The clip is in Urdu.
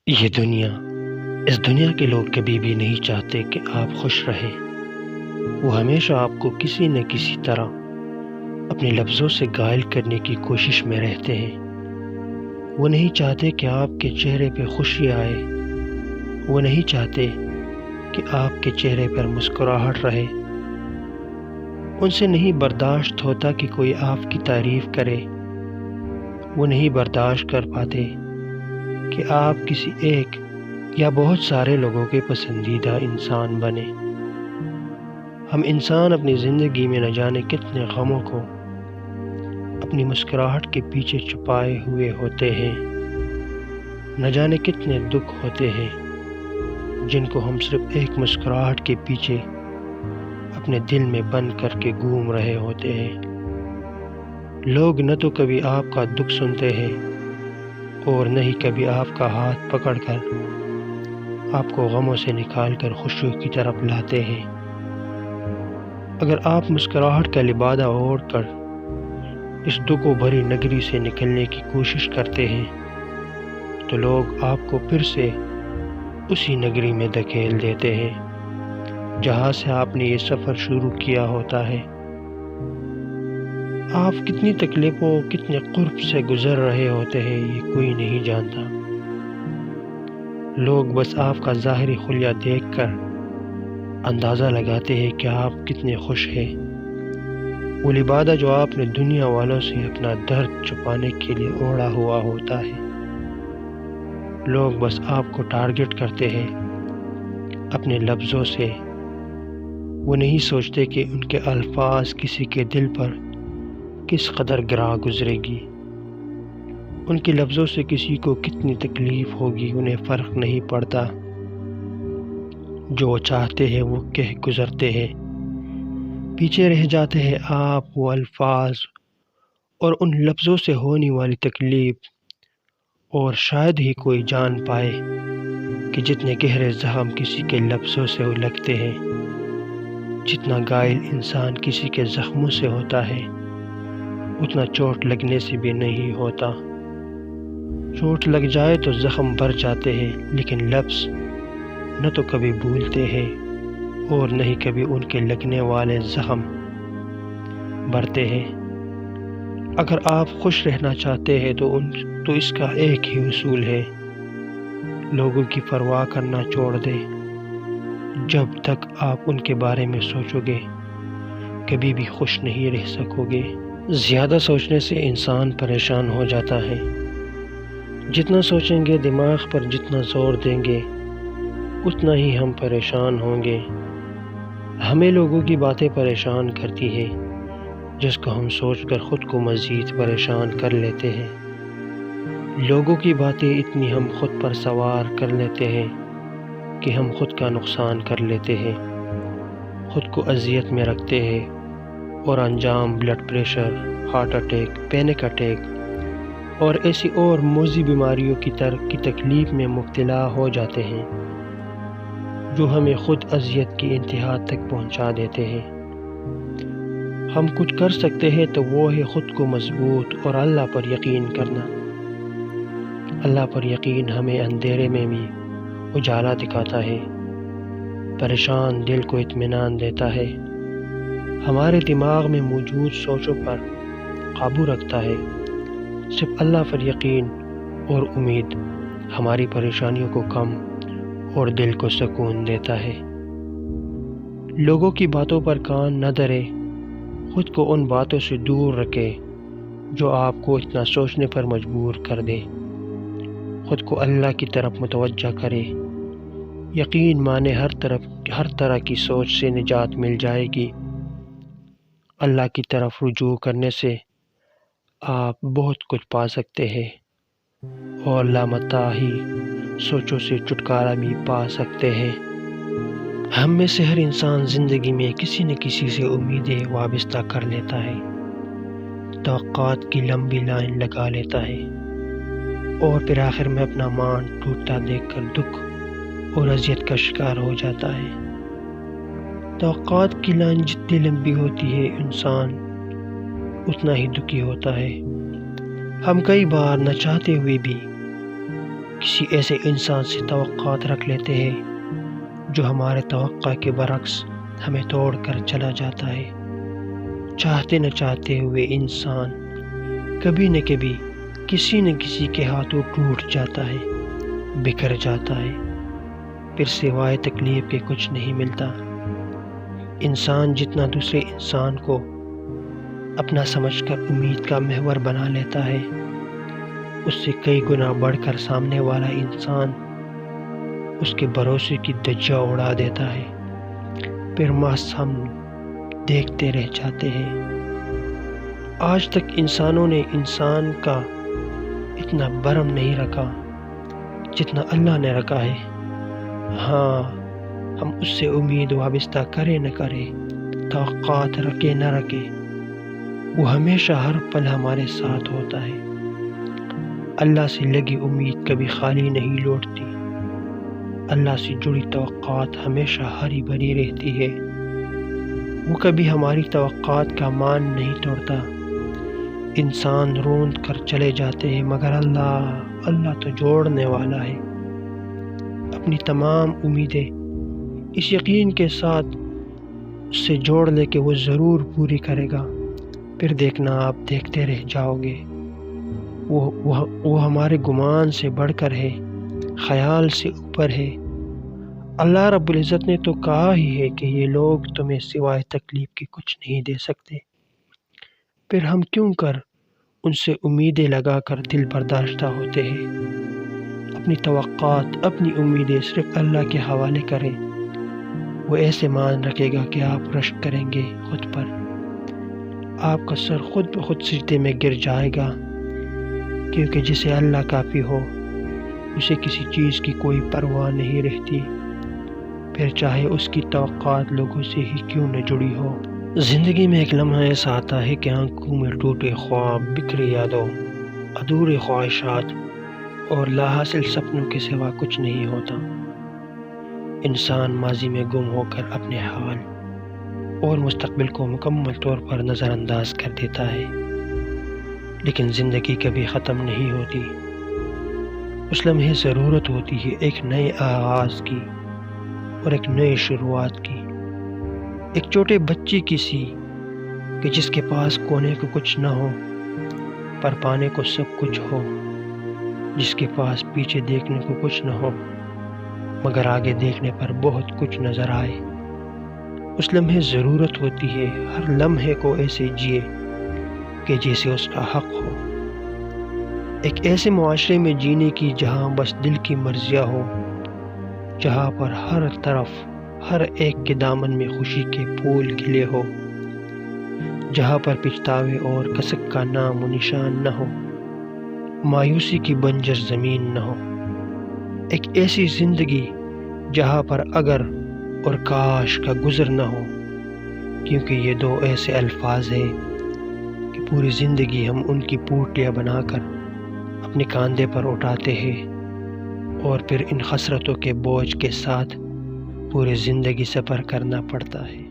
یہ دنیا اس دنیا کے لوگ کبھی بھی نہیں چاہتے کہ آپ خوش رہیں۔ وہ ہمیشہ آپ کو کسی نہ کسی طرح اپنے لفظوں سے گائل کرنے کی کوشش میں رہتے ہیں۔ وہ نہیں چاہتے کہ آپ کے چہرے پہ خوشی آئے، وہ نہیں چاہتے کہ آپ کے چہرے پر مسکراہٹ رہے۔ ان سے نہیں برداشت ہوتا کہ کوئی آپ کی تعریف کرے، وہ نہیں برداشت کر پاتے کہ آپ کسی ایک یا بہت سارے لوگوں کے پسندیدہ انسان بنے۔ ہم انسان اپنی زندگی میں نہ جانے کتنے غموں کو اپنی مسکراہٹ کے پیچھے چھپائے ہوئے ہوتے ہیں، نہ جانے کتنے دکھ ہوتے ہیں جن کو ہم صرف ایک مسکراہٹ کے پیچھے اپنے دل میں بند کر کے گھوم رہے ہوتے ہیں۔ لوگ نہ تو کبھی آپ کا دکھ سنتے ہیں اور نہ ہی کبھی آپ کا ہاتھ پکڑ کر آپ کو غموں سے نکال کر خوشیوں کی طرف لاتے ہیں۔ اگر آپ مسکراہٹ کا لبادہ اوڑھ کر اس دکھوں بھری نگری سے نکلنے کی کوشش کرتے ہیں تو لوگ آپ کو پھر سے اسی نگری میں دھکیل دیتے ہیں جہاں سے آپ نے یہ سفر شروع کیا ہوتا ہے۔ آپ کتنی تکلیفوں کتنے قرب سے گزر رہے ہوتے ہیں یہ کوئی نہیں جانتا۔ لوگ بس آپ کا ظاہری خلیہ دیکھ کر اندازہ لگاتے ہیں کہ آپ کتنے خوش ہیں۔ وہ لبادہ جو آپ نے دنیا والوں سے اپنا درد چھپانے کے لیے اوڑھا ہوا ہوتا ہے۔ لوگ بس آپ کو ٹارگٹ کرتے ہیں اپنے لفظوں سے، وہ نہیں سوچتے کہ ان کے الفاظ کسی کے دل پر کس قدر گراں گزرے گی، ان کے لفظوں سے کسی کو کتنی تکلیف ہوگی۔ انہیں فرق نہیں پڑتا، جو وہ چاہتے ہیں وہ کہہ گزرتے ہیں، پیچھے رہ جاتے ہیں آپ وہ الفاظ اور ان لفظوں سے ہونے والی تکلیف، اور شاید ہی کوئی جان پائے کہ جتنے گہرے زخم کسی کے لفظوں سے لگتے ہیں، جتنا گائل انسان کسی کے زخموں سے ہوتا ہے اتنا چوٹ لگنے سے بھی نہیں ہوتا۔ چوٹ لگ جائے تو زخم بھر جاتے ہیں، لیکن لفظ نہ تو کبھی بھولتے ہیں اور نہ ہی کبھی ان کے لگنے والے زخم بھرتے ہیں۔ اگر آپ خوش رہنا چاہتے ہیں تو اس کا ایک ہی اصول ہے، لوگوں کی پرواہ کرنا چھوڑ دیں۔ جب تک آپ ان کے بارے میں سوچو گے کبھی بھی خوش نہیں رہ سکو گے۔ زیادہ سوچنے سے انسان پریشان ہو جاتا ہے۔ جتنا سوچیں گے، دماغ پر جتنا زور دیں گے اتنا ہی ہم پریشان ہوں گے۔ ہمیں لوگوں کی باتیں پریشان کرتی ہے جس کو ہم سوچ کر خود کو مزید پریشان کر لیتے ہیں۔ لوگوں کی باتیں اتنی ہم خود پر سوار کر لیتے ہیں کہ ہم خود کا نقصان کر لیتے ہیں، خود کو اذیت میں رکھتے ہیں اور انجام blood pressure, heart attack, panic attack اور ایسی اور موذی بیماریوں کی تکلیف میں مبتلا ہو جاتے ہیں جو ہمیں خود اذیت کی انتہا تک پہنچا دیتے ہیں۔ ہم کچھ کر سکتے ہیں تو وہ ہے خود کو مضبوط اور اللہ پر یقین کرنا۔ اللہ پر یقین ہمیں اندھیرے میں بھی اجالا دکھاتا ہے، پریشان دل کو اطمینان دیتا ہے، ہمارے دماغ میں موجود سوچوں پر قابو رکھتا ہے۔ صرف اللہ پر یقین اور امید ہماری پریشانیوں کو کم اور دل کو سکون دیتا ہے۔ لوگوں کی باتوں پر کان نہ دھرے، خود کو ان باتوں سے دور رکھے جو آپ کو اتنا سوچنے پر مجبور کر دے۔ خود کو اللہ کی طرف متوجہ کرے، یقین مانے ہر طرح کی سوچ سے نجات مل جائے گی۔ اللہ کی طرف رجوع کرنے سے آپ بہت کچھ پا سکتے ہیں اور لامتناہی سوچوں سے چھٹکارا بھی پا سکتے ہیں۔ ہم میں سے ہر انسان زندگی میں کسی نہ کسی سے امیدیں وابستہ کر لیتا ہے، توقعات کی لمبی لائن لگا لیتا ہے اور پھر آخر میں اپنا مان ٹوٹتا دیکھ کر دکھ اور اذیت کا شکار ہو جاتا ہے۔ توقعات کی لائن جتنی لمبی ہوتی ہے انسان اتنا ہی دکھی ہوتا ہے۔ ہم کئی بار نہ چاہتے ہوئے بھی کسی ایسے انسان سے توقعات رکھ لیتے ہیں جو ہمارے توقع کے برعکس ہمیں توڑ کر چلا جاتا ہے۔ چاہتے نہ چاہتے ہوئے انسان کبھی نہ کبھی کسی نہ کسی کے ہاتھوں ٹوٹ جاتا ہے، بکھر جاتا ہے، پھر سوائے تکلیف کے کچھ نہیں ملتا۔ انسان جتنا دوسرے انسان کو اپنا سمجھ کر امید کا محور بنا لیتا ہے، اس سے کئی گنا بڑھ کر سامنے والا انسان اس کے بھروسے کی دھجیاں اڑا دیتا ہے، پھر محض ہم دیکھتے رہ جاتے ہیں۔ آج تک انسانوں نے انسان کا اتنا بھرم نہیں رکھا جتنا اللہ نے رکھا ہے۔ ہاں، ہم اس سے امید وابستہ کرے نہ کرے، توقعات رکھے نہ رکھے، وہ ہمیشہ ہر پل ہمارے ساتھ ہوتا ہے۔ اللہ سے لگی امید کبھی خالی نہیں لوٹتی، اللہ سے جڑی توقعات ہمیشہ ہری بھری رہتی ہے۔ وہ کبھی ہماری توقعات کا مان نہیں توڑتا۔ انسان روند کر چلے جاتے ہیں مگر اللہ تو جوڑنے والا ہے۔ اپنی تمام امیدیں اس یقین کے ساتھ اس سے جوڑ لے کہ وہ ضرور پوری کرے گا، پھر دیکھنا آپ دیکھتے رہ جاؤ گے۔ وہ ہمارے گمان سے بڑھ کر ہے، خیال سے اوپر ہے۔ اللہ رب العزت نے تو کہا ہی ہے کہ یہ لوگ تمہیں سوائے تکلیف کے کچھ نہیں دے سکتے، پھر ہم کیوں کر ان سے امیدیں لگا کر دل برداشتہ ہوتے ہیں۔ اپنی توقعات، اپنی امیدیں صرف اللہ کے حوالے کریں، وہ ایسے مان رکھے گا کہ آپ رشک کریں گے خود پر، آپ کا سر خود بخود سجدے میں گر جائے گا، کیونکہ جسے اللہ کافی ہو اسے کسی چیز کی کوئی پرواہ نہیں رہتی، پھر چاہے اس کی توقعات لوگوں سے ہی کیوں نہ جڑی ہو۔ زندگی میں ایک لمحہ ایسا آتا ہے کہ آنکھوں میں ٹوٹے خواب، بکھری یادوں، ادھورے خواہشات اور لاحاصل سپنوں کے سوا کچھ نہیں ہوتا۔ انسان ماضی میں گم ہو کر اپنے حال اور مستقبل کو مکمل طور پر نظر انداز کر دیتا ہے، لیکن زندگی کبھی ختم نہیں ہوتی۔ اس لمحے ضرورت ہوتی ہے ایک نئے آغاز کی اور ایک نئی شروعات کی، ایک چھوٹے بچے کی سی کہ جس کے پاس کونے کو کچھ نہ ہو پر پانے کو سب کچھ ہو، جس کے پاس پیچھے دیکھنے کو کچھ نہ ہو مگر آگے دیکھنے پر بہت کچھ نظر آئے۔ اس لمحے ضرورت ہوتی ہے ہر لمحے کو ایسے جیے کہ جیسے اس کا حق ہو، ایک ایسے معاشرے میں جینے کی جہاں بس دل کی مرضیاں ہو، جہاں پر ہر طرف ہر ایک کے دامن میں خوشی کے پھول کھلے ہو، جہاں پر پچھتاوے اور کسک کا نام و نشان نہ ہو، مایوسی کی بنجر زمین نہ ہو، ایک ایسی زندگی جہاں پر اگر اور کاش کا گزر نہ ہو، کیونکہ یہ دو ایسے الفاظ ہیں کہ پوری زندگی ہم ان کی پوٹلیاں بنا کر اپنے کاندھے پر اٹھاتے ہیں اور پھر ان خسرتوں کے بوجھ کے ساتھ پوری زندگی سفر کرنا پڑتا ہے۔